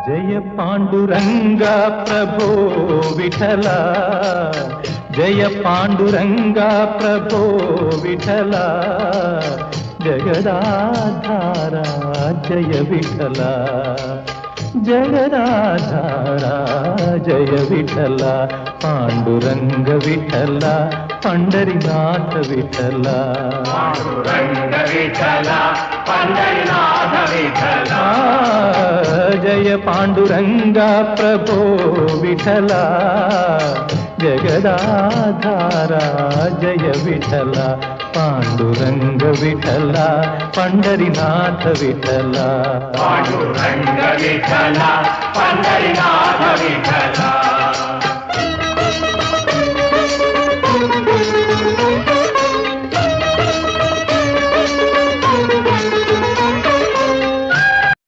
जय पांडुरंगा प्रभो विठला, जय पांडुरंगा प्रभो विठला, जगदाधारा जय विठला, जगदाधारा जय विठला, पांडुरंग विठला, पंढरीनाथ विठला, पांडुरंग विठला, पंढरीनाथ विठला। जय पांडुरंगा प्रभो विठला, जगदाधारा जय विठला, पांडुरंग विठला, पंढरीनाथ विठला, पांडुरंग विठला, पंढरीनाथ विठला।